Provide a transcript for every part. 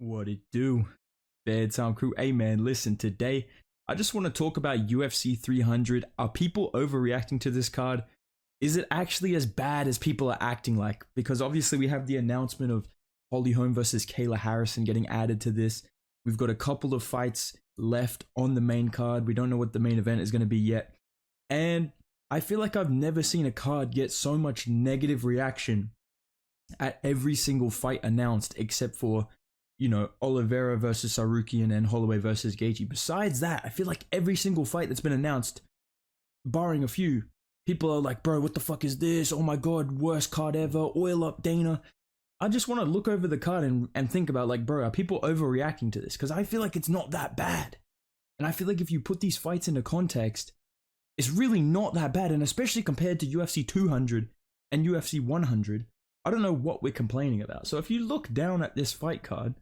What it do? Bedtime crew. Hey man, listen, today I just want to talk about UFC 300. Are people overreacting to this card? Is it actually as bad as people are acting like? Because obviously we have the announcement of Holly Holm versus Kayla Harrison getting added to this. We've got a couple of fights left on the main card. We don't know what the main event is going to be yet. And I feel like I've never seen a card get so much negative reaction at every single fight announced, except for, you know, Oliveira versus Sarukian and Holloway versus Gaethje. Besides that, I feel like every single fight that's been announced, barring a few, people are like, bro, what the fuck is this? Oh my god, worst card ever, oil up Dana. I just want to look over the card and think about, like, bro, are people overreacting to this? Because I feel like it's not that bad. And I feel like if you put these fights into context, it's really not that bad. And especially compared to UFC 200 and UFC 100, I don't know what we're complaining about. So if you look down at this fight card,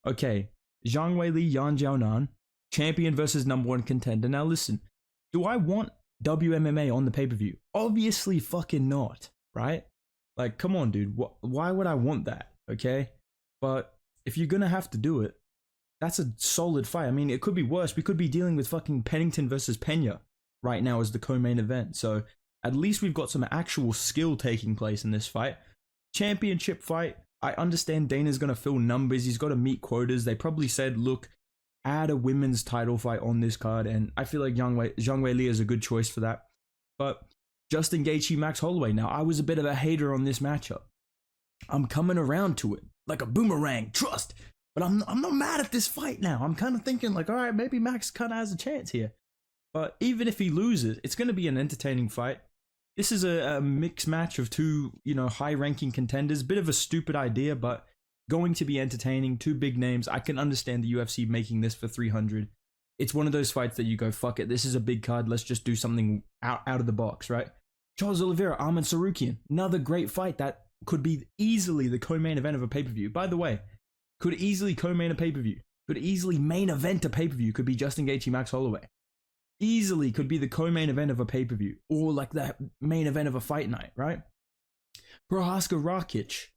okay, Zhang Weili, Yan Jiaonan, champion versus number one contender. Now listen, do I want WMMA on the pay-per-view? Obviously fucking not, right? Like, come on, dude. Why would I want that, okay? But if you're gonna have to do it, that's a solid fight. I mean, it could be worse. We could be dealing with fucking Pennington versus Pena right now as the co-main event. So at least we've got some actual skill taking place in this fight. Championship fight. I understand Dana's going to fill numbers. He's got to meet quotas. They probably said, look, add a women's title fight on this card. And I feel like Zhang Weili is a good choice for that. But Justin Gaethje, Max Holloway. Now, I was a bit of a hater on this matchup. I'm coming around to it like a boomerang. Trust. But I'm not mad at this fight now. I'm kind of thinking like, all right, maybe Max kind of has a chance here. But even if he loses, it's going to be an entertaining fight. This is a mixed match of two, you know, high-ranking contenders. Bit of a stupid idea, but going to be entertaining. Two big names. I can understand the UFC making this for 300. It's one of those fights that you go, fuck it, this is a big card. Let's just do something out of the box, right? Charles Oliveira, Arman Sarukian. Another great fight that could be easily the co-main event of a pay-per-view. By the way, could easily co-main a pay-per-view. Could easily main event a pay-per-view. Could be Justin Gaethje, Max Holloway. Easily could be the co-main event of a pay-per-view, or like the main event of a fight night, right? Prohaska Rakic,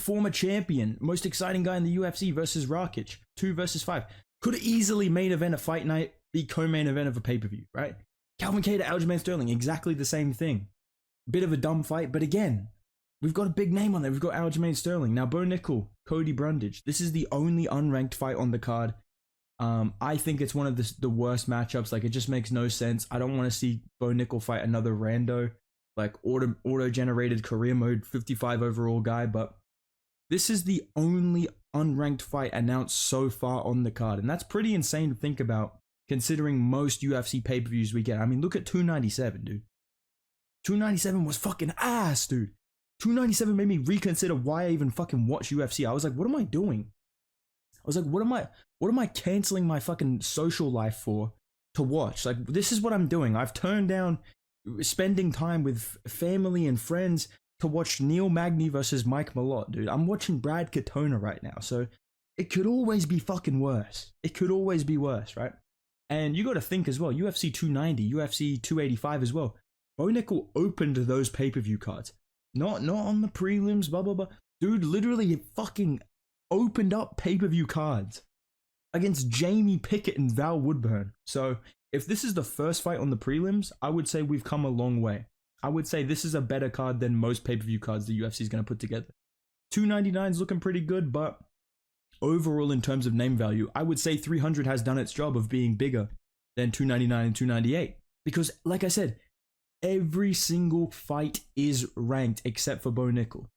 former champion, most exciting guy in the UFC versus Rakic, 2 versus 5. Could easily main event a fight night, be co-main event of a pay-per-view, right? Calvin Kattar, Aljamain Sterling, exactly the same thing. Bit of a dumb fight, but again, we've got a big name on there. We've got Aljamain Sterling. Now, Bo Nickel, Cody Brundage. This is the only unranked fight on the card. I think it's one of the worst matchups. Like, it just makes no sense. I don't want to see Bo Nickel fight another rando, like auto-generated career mode 55 overall guy. But this is the only unranked fight announced so far on the card, and that's pretty insane to think about, considering most UFC pay-per-views we get. I mean, look at 297, dude. 297 was fucking ass, dude. 297 made me reconsider why I even fucking watch UFC. I was like, what am I doing? I was like, what am I canceling my fucking social life for to watch? Like, this is what I'm doing. I've turned down spending time with family and friends to watch Neil Magny versus Mike Malott, dude. I'm watching Brad Katona right now. So it could always be fucking worse. It could always be worse, right? And you got to think as well, UFC 290, UFC 285 as well. Bo Nickel opened those pay-per-view cards. Not on the prelims, blah, blah, blah. Dude, literally fucking opened up pay-per-view cards against Jamie Pickett and Val Woodburn. So if this is the first fight on the prelims, I would say we've come a long way. I would say this is a better card than most pay-per-view cards the UFC is going to put together. 299 is looking pretty good, but overall in terms of name value, I would say 300 has done its job of being bigger than 299 and 298. Because, like I said, every single fight is ranked except for Bo Nickel.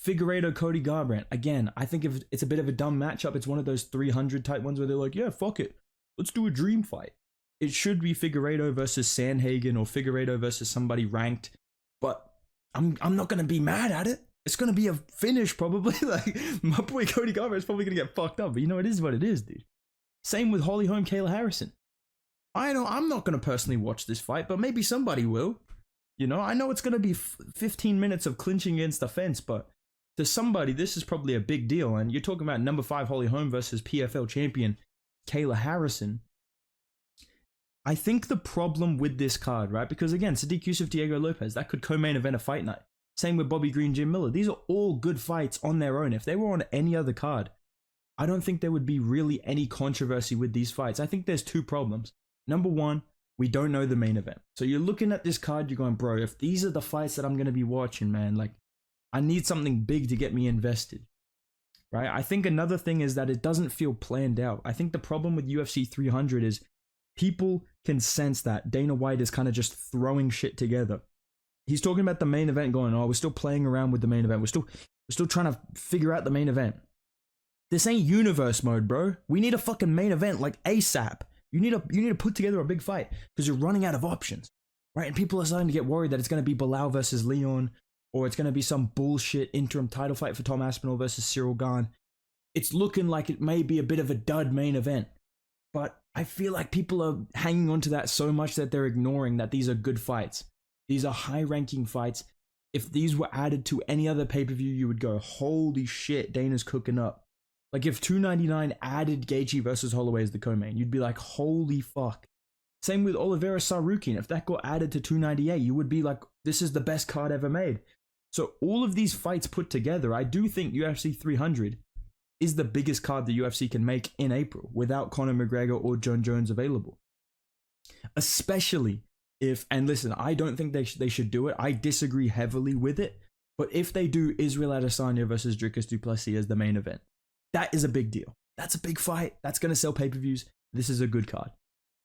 Figueiredo, Cody Garbrandt. Again, I think if it's a bit of a dumb matchup, it's one of those 300 type ones where they're like, yeah, fuck it. Let's do a dream fight. It should be Figueiredo versus Sandhagen or Figueiredo versus somebody ranked. But I'm not going to be mad at it. It's going to be a finish probably. Like, my boy Cody Garbrandt's probably going to get fucked up. But you know, it is what it is, dude. Same with Holly Holm, Kayla Harrison. I'm not going to personally watch this fight, but maybe somebody will. You know, I know it's going to be 15 minutes of clinching against the fence, but to somebody, this is probably a big deal. And you're talking about number 5 Holly Holm versus PFL champion Kayla Harrison. I think the problem with this card, right? Because again, Sadiq Yusuf, Diego Lopez, that could co-main event a fight night. Same with Bobby Green, Jim Miller. These are all good fights on their own. If they were on any other card, I don't think there would be really any controversy with these fights. I think there's two problems. Number one, we don't know the main event. So you're looking at this card, you're going, bro, if these are the fights that I'm going to be watching, man, like, I need something big to get me invested, right? I think another thing is that it doesn't feel planned out. I think the problem with UFC 300 is people can sense that Dana White is kind of just throwing shit together. He's talking about the main event going, oh, we're still playing around with the main event. We're still trying to figure out the main event. This ain't universe mode, bro. We need a fucking main event like ASAP. You need to put together a big fight because you're running out of options, right? And people are starting to get worried that it's going to be Bilal versus Leon, or it's going to be some bullshit interim title fight for Tom Aspinall versus Cyril Gane. It's looking like it may be a bit of a dud main event, but I feel like people are hanging on to that so much that they're ignoring that these are good fights. These are high-ranking fights. If these were added to any other pay-per-view, you would go, holy shit, Dana's cooking up. Like if 299 added Gaethje versus Holloway as the co-main, you'd be like, holy fuck. Same with Oliveira Sarukian. If that got added to 298, you would be like, this is the best card ever made. So all of these fights put together, I do think UFC 300 is the biggest card the UFC can make in April without Conor McGregor or Jon Jones available. Especially if, and listen, I don't think they should do it. I disagree heavily with it. But if they do Israel Adesanya versus Dricus du Plessis as the main event, that is a big deal. That's a big fight. That's going to sell pay-per-views. This is a good card.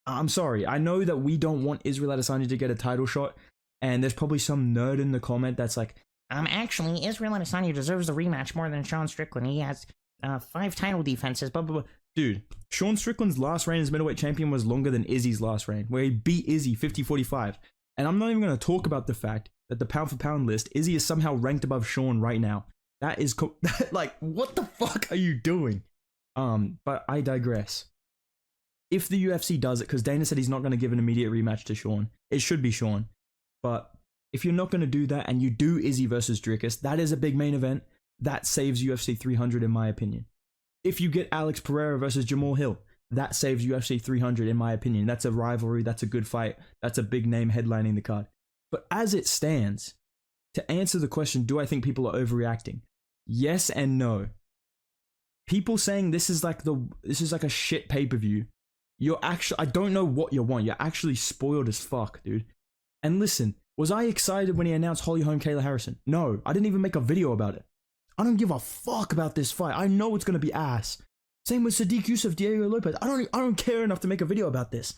I'm sorry. I know that we don't want Israel Adesanya to get a title shot. And there's probably some nerd in the comment that's like, actually, Israel Adesanya deserves the rematch more than Sean Strickland. He has 5 title defenses, blah, blah, blah. Dude, Sean Strickland's last reign as middleweight champion was longer than Izzy's last reign, where he beat Izzy 50-45. And I'm not even going to talk about the fact that the pound-for-pound list, Izzy is somehow ranked above Sean right now. That is, like, what the fuck are you doing? But I digress. If the UFC does it, because Dana said he's not going to give an immediate rematch to Sean, it should be Sean. But if you're not going to do that and you do Izzy versus Dricus, that is a big main event. That saves UFC 300 in my opinion. If you get Alex Pereira versus Jamal Hill, that saves UFC 300 in my opinion. That's a rivalry. That's a good fight. That's a big name headlining the card. But as it stands, to answer the question, do I think people are overreacting? Yes and no. People saying this is like a shit pay-per-view. You're actually, I don't know what you want. You're actually spoiled as fuck, dude. And listen, was I excited when he announced Holly Holm Kayla Harrison? No, I didn't even make a video about it. I don't give a fuck about this fight. I know it's gonna be ass. Same with Sadiq Yusuf, Diego Lopez. I don't care enough to make a video about this.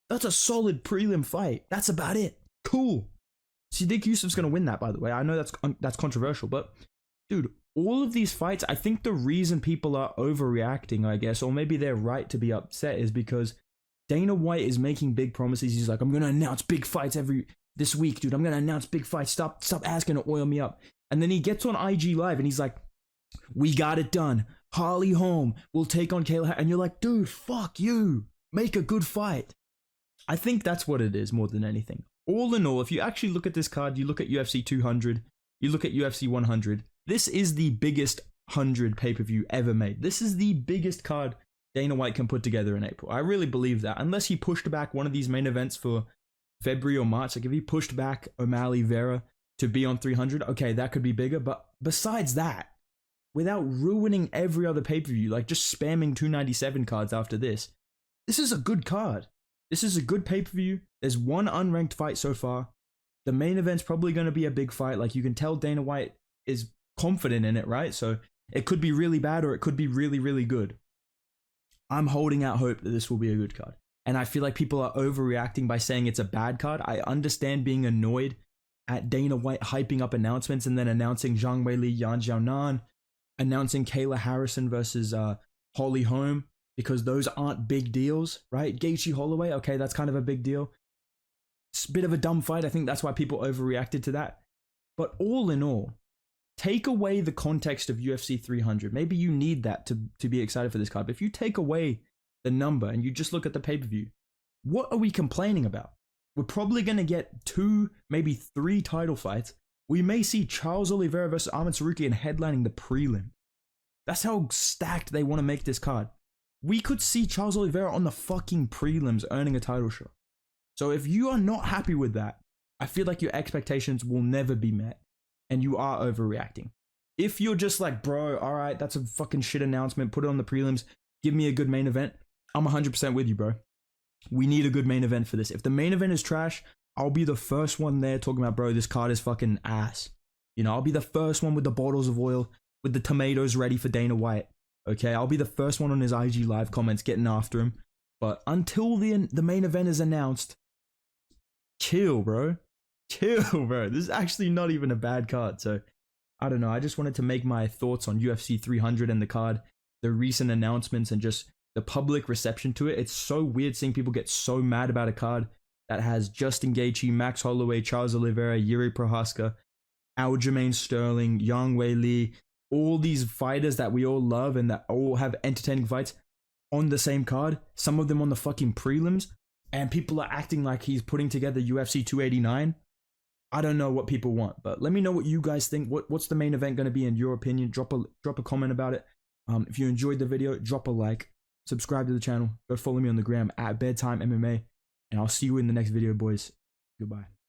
That's a solid prelim fight. That's about it. Cool. Sadiq Yusuf's gonna win that, by the way. I know that's controversial, but dude, all of these fights, I think the reason people are overreacting, I guess, or maybe they're right to be upset, is because Dana White is making big promises. He's like, I'm gonna announce big fights this week, dude. I'm gonna announce big fights. Stop asking to oil me up. And then he gets on IG Live and he's like, we got it done. Holly Holm will take on Kayla. And you're like, dude, fuck you. Make a good fight. I think that's what it is more than anything. All in all, if you actually look at this card, you look at UFC 200, you look at UFC 100, this is the biggest 100 pay-per-view ever made. This is the biggest card Dana White can put together in April. I really believe that. Unless he pushed back one of these main events for February or March, like if he pushed back O'Malley Vera to be on 300, okay, that could be bigger. But besides that, without ruining every other pay-per-view, like just spamming 297 cards after this is a good card. This is a good pay-per-view. There's one unranked fight so far. The main event's probably going to be a big fight. Like you can tell Dana White is confident in it, right? So it could be really bad or it could be really, really good. I'm holding out hope that this will be a good card. And I feel like people are overreacting by saying it's a bad card. I understand being annoyed at Dana White hyping up announcements and then announcing Zhang Weili, Yan Xiaonan, announcing Kayla Harrison versus Holly Holm, because those aren't big deals, right? Gaethje Holloway, okay, that's kind of a big deal. It's a bit of a dumb fight. I think that's why people overreacted to that. But all in all, take away the context of UFC 300. Maybe you need that to be excited for this card. But if you take away the number and you just look at the pay-per-view, what are we complaining about? We're probably going to get 2, maybe 3 title fights. We may see Charles Oliveira versus Arman Tsarukyan headlining the prelim. That's how stacked they want to make this card. We could see Charles Oliveira on the fucking prelims earning a title shot. So if you are not happy with that, I feel like your expectations will never be met and you are overreacting. If you're just like, bro, all right, that's a fucking shit announcement, put it on the prelims, give me a good main event, I'm 100% with you, bro. We need a good main event for this. If the main event is trash, I'll be the first one there talking about, bro, this card is fucking ass. You know, I'll be the first one with the bottles of oil, with the tomatoes ready for Dana White. Okay, I'll be the first one on his IG live comments getting after him. But until the main event is announced, chill, bro. Chill, bro. This is actually not even a bad card. So, I don't know. I just wanted to make my thoughts on UFC 300 and the card, the recent announcements, and just the public reception to it. It's so weird seeing people get so mad about a card that has Justin Gaethje, Max Holloway, Charles Oliveira, Yuri Prohaska, Aljamain Sterling, Yang Wei Li, all these fighters that we all love and that all have entertaining fights on the same card, some of them on the fucking prelims, and people are acting like he's putting together UFC 289. I don't know what people want, but let me know what you guys think. What's the main event going to be in your opinion? Drop a comment about it. If you enjoyed the video, drop a like, subscribe to the channel, go follow me on the gram at Bedtime MMA, and I'll see you in the next video, boys. Goodbye.